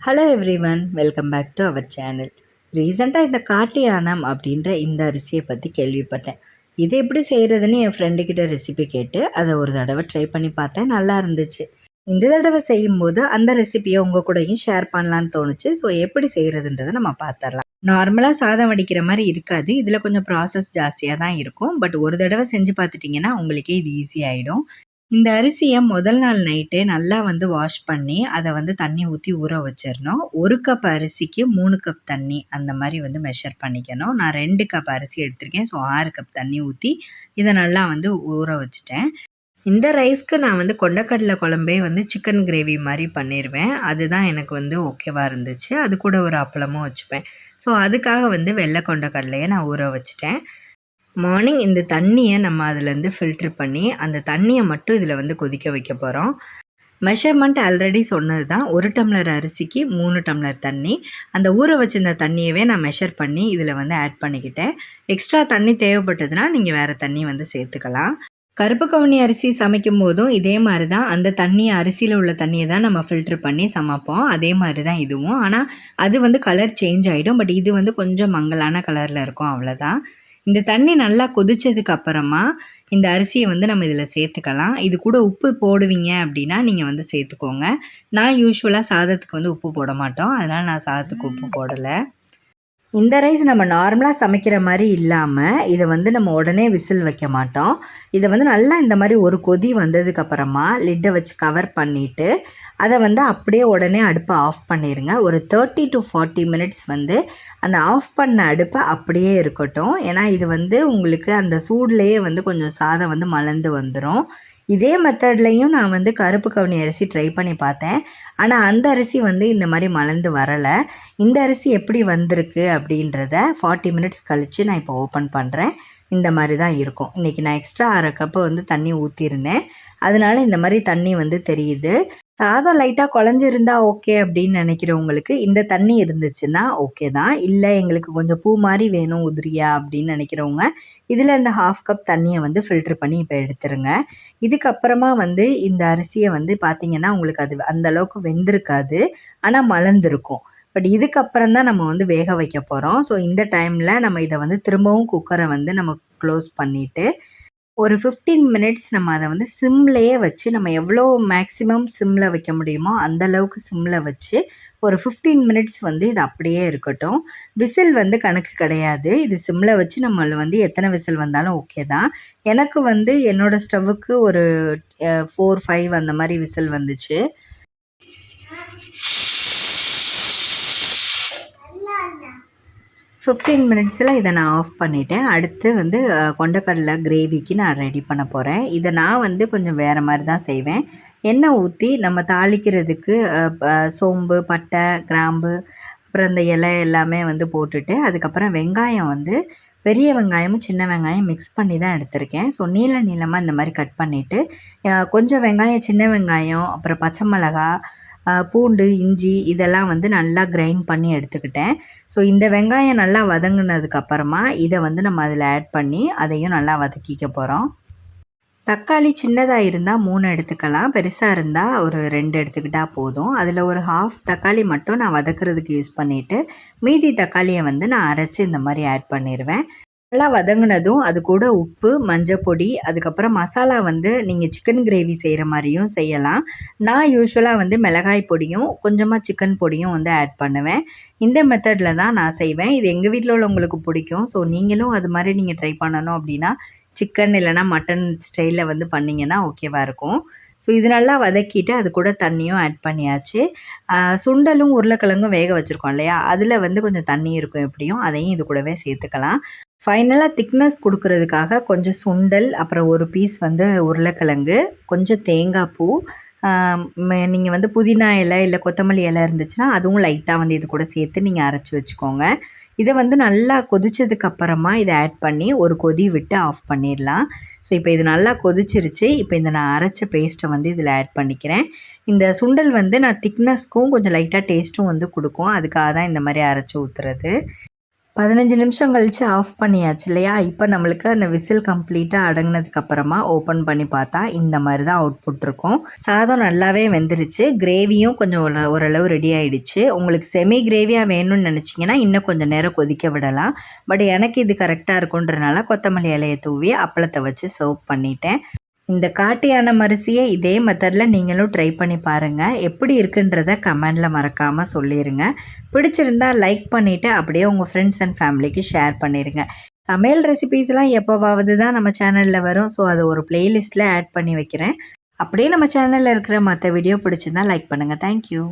Hello everyone, welcome back to our channel. ரீசெண்டாக இந்த காட்டு யானம் அப்படின்ற இந்த அரிசியை பற்றி கேள்விப்பட்டேன். இதை எப்படி செய்கிறதுன்னு என் ஃப்ரெண்டுக்கிட்ட ரெசிபி கேட்டு அதை ஒரு தடவை ட்ரை பண்ணி பார்த்தேன். நல்லா இருந்துச்சு. இந்த தடவை செய்யும்போது அந்த ரெசிபியை உங்கள் கூடயும் ஷேர் பண்ணலான்னு தோணுச்சு. ஸோ எப்படி செய்கிறதுன்றதை நம்ம பார்த்துடலாம். நார்மலாக சாதம் வடிக்கிற மாதிரி இருக்காது. இதில் கொஞ்சம் ப்ராசஸ் ஜாஸ்தியாக தான் இருக்கும். பட் ஒரு தடவை செஞ்சு பார்த்துட்டிங்கன்னா உங்களுக்கே இது ஈஸி ஆகிடும். இந்த அரிசியை முதல் நாள் நைட்டே நல்லா வாஷ் பண்ணி அதை தண்ணி ஊற்றி ஊற வச்சிடணும். 1 கப் அரிசிக்கு 3 கப் தண்ணி அந்த மாதிரி மெஷர் பண்ணிக்கணும். நான் 2 கப் அரிசி எடுத்திருக்கேன். ஸோ 6 கப் தண்ணி ஊற்றி இதை நல்லா ஊற வச்சுட்டேன். இந்த ரைஸ்க்கு நான் கொண்டக்கடலை குழம்பே சிக்கன் கிரேவி மாதிரி பண்ணிடுவேன். அதுதான் எனக்கு ஓகேவாக இருந்துச்சு. அது கூட ஒரு அப்பளமும் வச்சுப்பேன். ஸோ அதுக்காக வெள்ளை கொண்டக்கடலையை நான் ஊற வச்சுட்டேன். மார்னிங் இந்த தண்ணியை நம்ம அதிலேருந்து ஃபில்ட்ரு பண்ணி அந்த தண்ணியை மட்டும் இதில் கொதிக்க வைக்க போகிறோம். மெஷர்மெண்ட் ஆல்ரெடி சொன்னது தான். 1 டம்ளர் அரிசிக்கு 3 டம்ளர் தண்ணி. அந்த ஊற வச்சிருந்த தண்ணியவே நான் மெஷர் பண்ணி இதில் ஆட் பண்ணிக்கிட்டேன். எக்ஸ்ட்ரா தண்ணி தேவைப்பட்டதுன்னா நீங்கள் வேறு தண்ணி சேர்த்துக்கலாம். கருப்பு கவுனி அரிசி சமைக்கும் போதும் இதே மாதிரி தான். அந்த தண்ணியை அரிசியில் உள்ள தண்ணியை தான் நம்ம ஃபில்ட்ரு பண்ணி சமைப்போம். அதே மாதிரி தான் இதுவும். ஆனால் அது கலர் சேஞ்ச் ஆகிடும். பட் இது கொஞ்சம் மங்கலான கலரில் இருக்கும், அவ்வளோதான். இந்த தண்ணி நல்லா கொதிச்சதுக்கு அப்புறமா இந்த அரிசியை நம்ம இதில் சேர்த்துக்கலாம். இது கூட உப்பு போடுவீங்க அப்படின்னா நீங்கள் சேர்த்துக்கோங்க. நான் யூஸ்வலாக சாதத்துக்கு உப்பு போட மாட்டோம். அதனால் நான் சாதத்துக்கு உப்பு போடலை. இந்த ரைஸ் நம்ம நார்மலாக சமைக்கிற மாதிரி இல்லாமல் இதை நம்ம உடனே விசில் வைக்க மாட்டோம். இதை நல்லா இந்த மாதிரி ஒரு கொதி வந்ததுக்கப்புறமா லிட்டை வச்சு கவர் பண்ணிவிட்டு அதை அப்படியே உடனே அடுப்பை ஆஃப் பண்ணிடுங்க. ஒரு 30 to 40 மினிட்ஸ் அந்த ஆஃப் பண்ண அடுப்பை அப்படியே இருக்கட்டும். ஏன்னா இது உங்களுக்கு அந்த சூட்லேயே கொஞ்சம் சாதம் மலர்ந்து வந்துடும். இதே மெத்தட்லேயும் நான் கருப்பு கவுனி அரிசி ட்ரை பண்ணி பார்த்தேன். ஆனால் அந்த அரிசி இந்த மாதிரி மலர்ந்து வரலை. இந்த அரிசி எப்படி வந்திருக்கு அப்படின்றத 40 மினிட்ஸ் கழித்து நான் இப்போ ஓப்பன் பண்ணுறேன். இந்த மாதிரி தான் இருக்கும். இன்றைக்கி நான் எக்ஸ்ட்ரா 1/2 கப்பு தண்ணி ஊற்றிருந்தேன். அதனால் இந்த மாதிரி தண்ணி தெரியுது. சாதம் லைட்டாக குழஞ்சிருந்தா ஓகே அப்படின்னு நினைக்கிறவங்களுக்கு இந்த தண்ணி இருந்துச்சுன்னா ஓகே தான். இல்லை எங்களுக்கு கொஞ்சம் பூ மாதிரி வேணும் உதிரியா அப்படின்னு நினைக்கிறவங்க இதில் இந்த 1/2 கப் தண்ணியை ஃபில்ட்ரு பண்ணி இப்போ எடுத்துருங்க. இதுக்கப்புறமா இந்த அரிசியை பார்த்திங்கன்னா உங்களுக்கு அது அந்தளவுக்கு வெந்திருக்காது, ஆனால் மலர்ந்துருக்கும். பட் இதுக்கப்புறம் தான் நம்ம வேக வைக்க போகிறோம். ஸோ இந்த டைமில் நம்ம இதை திரும்பவும் குக்கரை நம்ம க்ளோஸ் பண்ணிவிட்டு ஒரு 15 மினிட்ஸ் நம்ம அதை சிம்லேயே வச்சு நம்ம எவ்வளோ மேக்ஸிமம் சிம்மில் வைக்க முடியுமோ அந்தளவுக்கு சிம்மில் வச்சு ஒரு 15 மினிட்ஸ் இது அப்படியே இருக்கட்டும். விசில் கணக்கு கிடையாது. இது சிம்மில் வச்சு நம்ம எத்தனை விசில் வந்தாலும் ஓகே தான். எனக்கு என்னோடய ஸ்டவ்வுக்கு ஒரு 4-5 அந்த மாதிரி விசில் வந்துச்சு. ஃபிஃப்டீன் மினிட்ஸில் இதை நான் ஆஃப் பண்ணிவிட்டேன். அடுத்து கொண்டக்கடலை கிரேவிக்கு நான் ரெடி பண்ண போகிறேன். இதை நான் கொஞ்சம் வேறு மாதிரி தான் செய்வேன். எண்ணெய் ஊற்றி நம்ம தாளிக்கிறதுக்கு சோம்பு, பட்டை, கிராம்பு, அப்புறம் இந்த இலை எல்லாமே போட்டுட்டு அதுக்கப்புறம் வெங்காயம் பெரிய வெங்காயமும் சின்ன வெங்காயம் மிக்ஸ் பண்ணி தான் எடுத்திருக்கேன். ஸோ நீளமாக இந்த மாதிரி கட் பண்ணிவிட்டு கொஞ்சம் வெங்காயம், சின்ன வெங்காயம், அப்புறம் பச்சை மிளகா, பூண்டு, இஞ்சி இதெல்லாம் நல்லா கிரைண்ட் பண்ணி எடுத்துக்கிட்டேன். ஸோ இந்த வெங்காயம் நல்லா வதங்கினதுக்கப்புறமா இதை நம்ம அதில் ஆட் பண்ணி அதையும் நல்லா வதக்கிக்க போகிறோம். தக்காளி சின்னதாக இருந்தால் 3 எடுத்துக்கலாம், பெருசாக இருந்தால் ஒரு 2 எடுத்துக்கிட்டால் போதும். அதில் ஒரு 1/2 தக்காளி மட்டும் நான் வதக்கிறதுக்கு யூஸ் பண்ணிவிட்டு மீதி தக்காளியை நான் அரைச்சி இந்த மாதிரி ஆட் பண்ணிடுவேன். நல்லா வதங்கினதும் அது கூட உப்பு, மஞ்சப்பொடி, அதுக்கப்புறம் மசாலா நீங்கள் சிக்கன் கிரேவி செய்கிற மாதிரியும் செய்யலாம். நான் யூஸ்வலாக மிளகாய் பொடியும் கொஞ்சமாக சிக்கன் பொடியும் ஆட் பண்ணுவேன். இந்த மெத்தடில் தான் நான் செய்வேன். இது எங்கள் வீட்டில் உள்ளவங்களுக்கு பிடிக்கும். ஸோ நீங்களும் அது மாதிரி நீங்கள் ட்ரை பண்ணணும் அப்படின்னா சிக்கன் இல்லைனா மட்டன் ஸ்டைலில் பண்ணிங்கன்னா ஓகேவாக இருக்கும். ஸோ இது நல்லா வதக்கிட்டு அது கூட தண்ணியும் ஆட் பண்ணியாச்சு. சுண்டலும் உருளைக்கிழங்கும் வேக வச்சுருக்கோம் இல்லையா, அதில் கொஞ்சம் தண்ணி இருக்கும் எப்படியும், அதையும் இது கூடவே சேர்த்துக்கலாம். ஃபைனலாக திக்னஸ் கொடுக்கறதுக்காக கொஞ்சம் சுண்டல், அப்புறம் ஒரு பீஸ் உருளைக்கிழங்கு, கொஞ்சம் தேங்காய் பூ, நீங்கள் புதினா இலை இல்லை கொத்தமல்லி இலை இருந்துச்சுன்னா அதுவும் லைட்டாக இது கூட சேர்த்து நீங்கள் அரைச்சி வச்சுக்கோங்க. இதை நல்லா கொதிச்சதுக்கப்புறமா இதை ஆட் பண்ணி ஒரு கொதி விட்டு ஆஃப் பண்ணிடலாம். ஸோ இப்போ இது நல்லா கொதிச்சிருச்சு. இப்போ இந்த நான் அரைச்ச பேஸ்ட்டை இதில் ஆட் பண்ணிக்கிறேன். இந்த சுண்டல் நான் திக்னஸ்க்கும் கொஞ்சம் லைட்டாக டேஸ்ட்டும் கொடுக்கும். அதுக்காக தான் இந்த மாதிரி அரைச்சி ஊற்றுறது. 15 நிமிஷம் கழித்து ஆஃப் பண்ணியாச்சு இல்லையா? இப்போ நம்மளுக்கு அந்த விசில் கம்ப்ளீட்டாக அடங்கினதுக்கப்புறமா ஓப்பன் பண்ணி பார்த்தா இந்த மாதிரி தான் அவுட்புட் இருக்கும். சாதம் நல்லாவே வெந்துருச்சு. கிரேவியும் கொஞ்சம் ஓரளவு ரெடி ஆகிடுச்சு. உங்களுக்கு செமி கிரேவியாக வேணும்னு நினச்சிங்கன்னா இன்னும் கொஞ்சம் நேரம் கொதிக்க விடலாம். பட் எனக்கு இது கரெக்டாக இருக்குன்றனால கொத்தமல்லி இலையை தூவி அப்பளத்தை வச்சு சர்வ் பண்ணிட்டேன். இந்த காட்டு யானை அரிசியை இதே மெத்தடில் நீங்களும் ட்ரை பண்ணி பாருங்கள். எப்படி இருக்குன்றத கமெண்டில் மறக்காமல் சொல்லிடுங்க. பிடிச்சிருந்தா லைக் பண்ணிவிட்டு அப்படியே உங்கள் ஃப்ரெண்ட்ஸ் அண்ட் ஃபேமிலிக்கு ஷேர் பண்ணிடுங்க. சமையல் ரெசிபீஸ்லாம் எப்போவாவது தான் நம்ம சேனலில் வரும். ஸோ அதை ஒரு பிளேலிஸ்ட்டில் ஆட் பண்ணி வைக்கிறேன். அப்படியே நம்ம சேனலில் இருக்கிற மற்ற வீடியோ பிடிச்சிருந்தா லைக் பண்ணுங்கள். தேங்க்யூ.